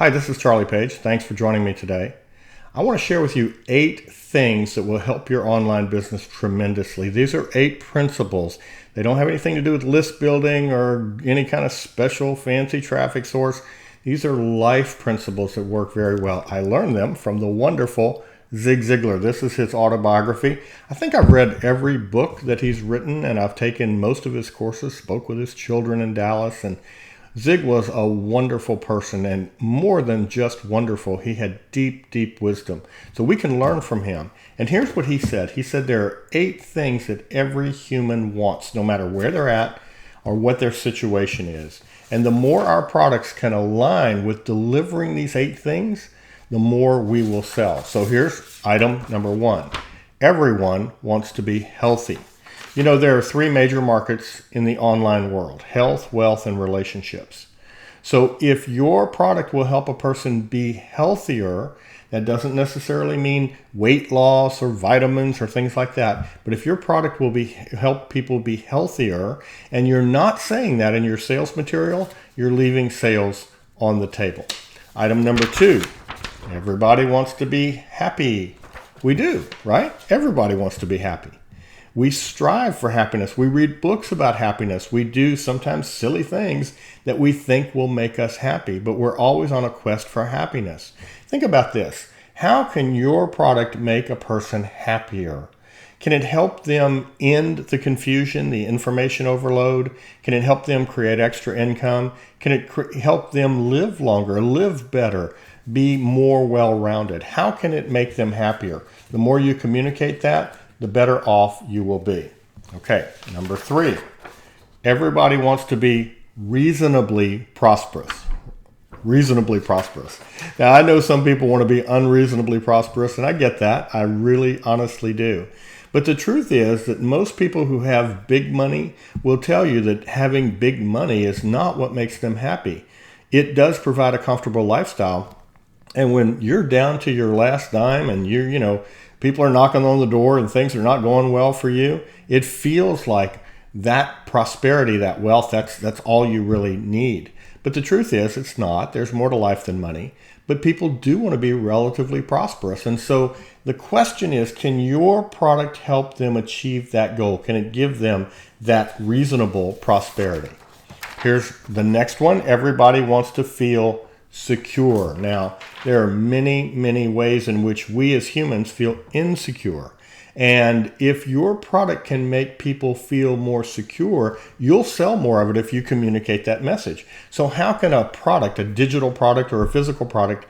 Hi, this is Charlie Page. Thanks for joining me today. I want to share with you 8 things that will help your online business tremendously. These are 8 principles. They don't have anything to do with list building or any kind of special fancy traffic source. These are life principles that work very well. I learned them from the wonderful Zig Ziglar. This is his autobiography. I think I've read every book that he's written, and I've taken most of his courses, spoke with his children in Dallas, and Zig was a wonderful person, and more than just wonderful, he had deep, deep wisdom. So we can learn from him. And here's what he said. He said there are 8 things that every human wants, no matter where they're at or what their situation is. And the more our products can align with delivering these 8 things, the more we will sell. So here's item number 1. Everyone wants to be healthy. You know, there are 3 major markets in the online world: health, wealth, and relationships. So if your product will help a person be healthier, that doesn't necessarily mean weight loss or vitamins or things like that. But if your product will help people be healthier, and you're not saying that in your sales material, you're leaving sales on the table. Item number 2, everybody wants to be happy. We do, right? Everybody wants to be happy. We strive for happiness. We read books about happiness. We do sometimes silly things that we think will make us happy, but we're always on a quest for happiness. Think about this. How can your product make a person happier? Can it help them end the confusion, the information overload? Can it help them create extra income? Can it help them live longer, live better, be more well-rounded? How can it make them happier? The more you communicate that, the better off you will be. Okay, number 3. Everybody wants to be reasonably prosperous. Reasonably prosperous. Now, I know some people want to be unreasonably prosperous, and I get that. I really honestly do. But the truth is that most people who have big money will tell you that having big money is not what makes them happy. It does provide a comfortable lifestyle. And when you're down to your last dime and people are knocking on the door and things are not going well for you, it feels like that prosperity, that wealth, that's all you really need. But the truth is, it's not. There's more to life than money. But people do want to be relatively prosperous. And so the question is, can your product help them achieve that goal? Can it give them that reasonable prosperity? Here's the next one. Everybody wants to feel secure. Now, there are many, many ways in which we as humans feel insecure. And if your product can make people feel more secure, you'll sell more of it if you communicate that message. So how can a product, a digital product or a physical product,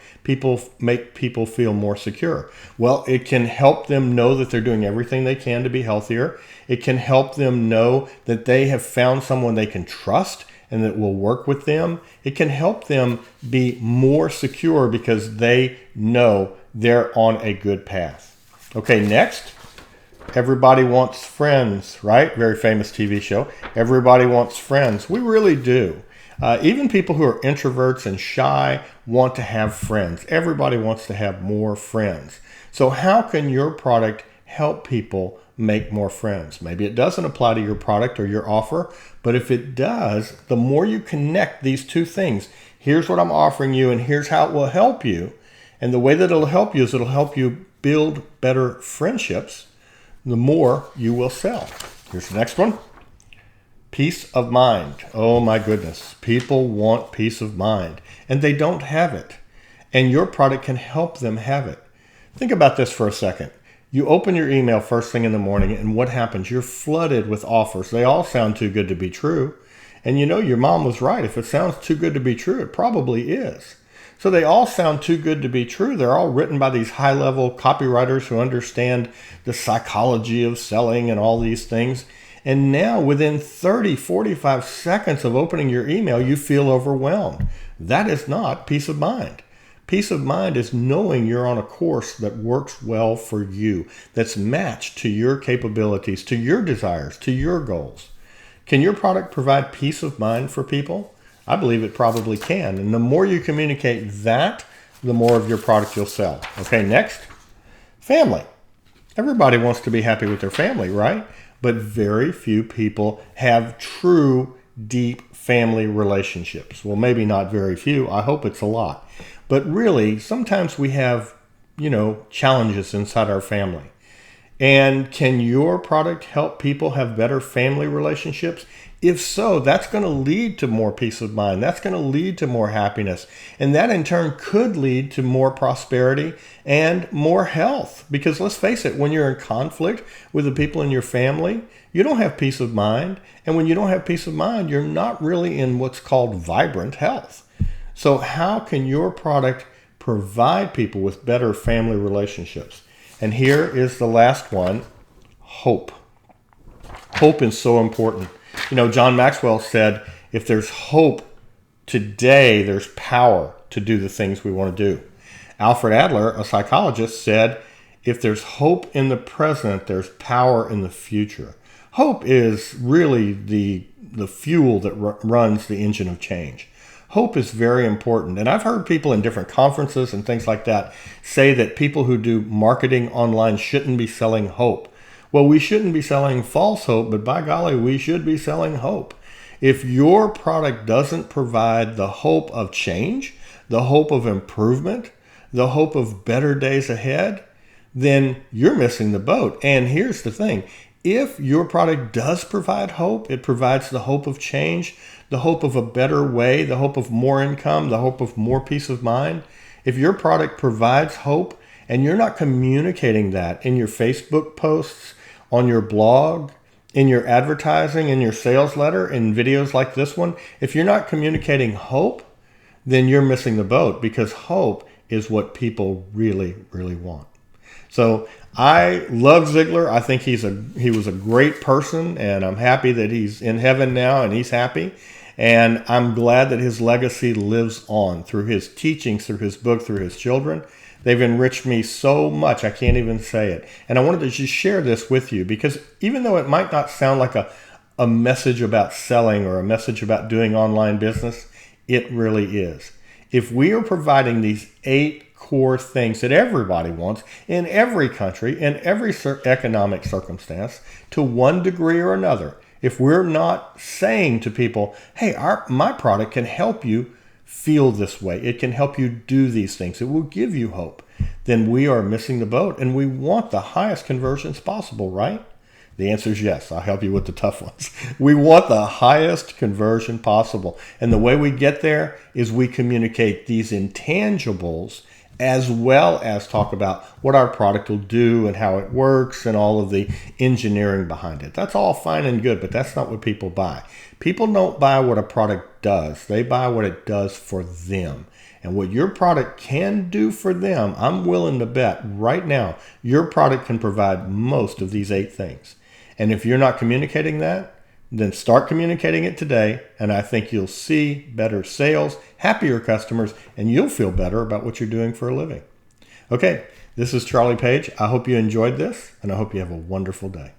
make people feel more secure? Well, it can help them know that they're doing everything they can to be healthier. It can help them know that they have found someone they can trust and that will work with them. It can help them be more secure because they know they're on a good path. Okay, next. Everybody wants friends, right? Very famous TV show. Everybody wants friends. We really do. Even people who are introverts and shy want to have friends. Everybody wants to have more friends. So how can your product help people make more friends? Maybe it doesn't apply to your product or your offer, but if it does, the more you connect these 2 things, here's what I'm offering you and here's how it will help you. And the way that it'll help you is it'll help you build better friendships, the more you will sell. Here's the next one. Peace of mind. Oh my goodness. People want peace of mind and they don't have it. And your product can help them have it. Think about this for a second. You open your email first thing in the morning and what happens? You're flooded with offers. They all sound too good to be true. And you know your mom was right. If it sounds too good to be true, it probably is. So they all sound too good to be true. They're all written by these high-level copywriters who understand the psychology of selling and all these things. And now within 30, 45 seconds of opening your email, you feel overwhelmed. That is not peace of mind. Peace of mind is knowing you're on a course that works well for you, that's matched to your capabilities, to your desires, to your goals. Can your product provide peace of mind for people? I believe it probably can. And the more you communicate that, the more of your product you'll sell. Okay, next. Family. Everybody wants to be happy with their family, right? But very few people have true, deep family relationships. Well, maybe not very few. I hope it's a lot. But really, sometimes we have, challenges inside our family. And can your product help people have better family relationships? If so, that's going to lead to more peace of mind. That's going to lead to more happiness. And that in turn could lead to more prosperity and more health. Because let's face it, when you're in conflict with the people in your family, you don't have peace of mind. And when you don't have peace of mind, you're not really in what's called vibrant health. So how can your product provide people with better family relationships? And here is the last one, hope. Hope is so important. John Maxwell said, if there's hope today, there's power to do the things we want to do. Alfred Adler, a psychologist, said, if there's hope in the present, there's power in the future. Hope is really the fuel that runs the engine of change. Hope is very important. And I've heard people in different conferences and things like that say that people who do marketing online shouldn't be selling hope. Well, we shouldn't be selling false hope, but by golly, we should be selling hope. If your product doesn't provide the hope of change, the hope of improvement, the hope of better days ahead, then you're missing the boat. And here's the thing. If your product does provide hope, it provides the hope of change, the hope of a better way, the hope of more income, the hope of more peace of mind. If your product provides hope and you're not communicating that in your Facebook posts, on your blog, in your advertising, in your sales letter, in videos like this one, if you're not communicating hope, then you're missing the boat, because hope is what people really, really want. So I love Ziglar. I think he was a great person, and I'm happy that he's in heaven now and he's happy. And I'm glad that his legacy lives on through his teachings, through his book, through his children. They've enriched me so much, I can't even say it. And I wanted to just share this with you, because even though it might not sound like a message about selling or a message about doing online business, it really is. If we are providing these 8 core things that everybody wants in every country, in every economic circumstance, to one degree or another, if we're not saying to people, hey, my product can help you feel this way, it can help you do these things, it will give you hope, then we are missing the boat. And we want the highest conversions possible, right? The answer is yes. I'll help you with the tough ones. We want the highest conversion possible. And the way we get there is we communicate these intangibles, as well as talk about what our product will do and how it works and all of the engineering behind it. That's all fine and good, but that's not what people buy. People don't buy what a product does. They buy what it does for them. And what your product can do for them, I'm willing to bet right now, your product can provide most of these 8 things. And if you're not communicating that, then start communicating it today, and I think you'll see better sales, happier customers, and you'll feel better about what you're doing for a living. Okay, this is Charlie Page. I hope you enjoyed this, and I hope you have a wonderful day.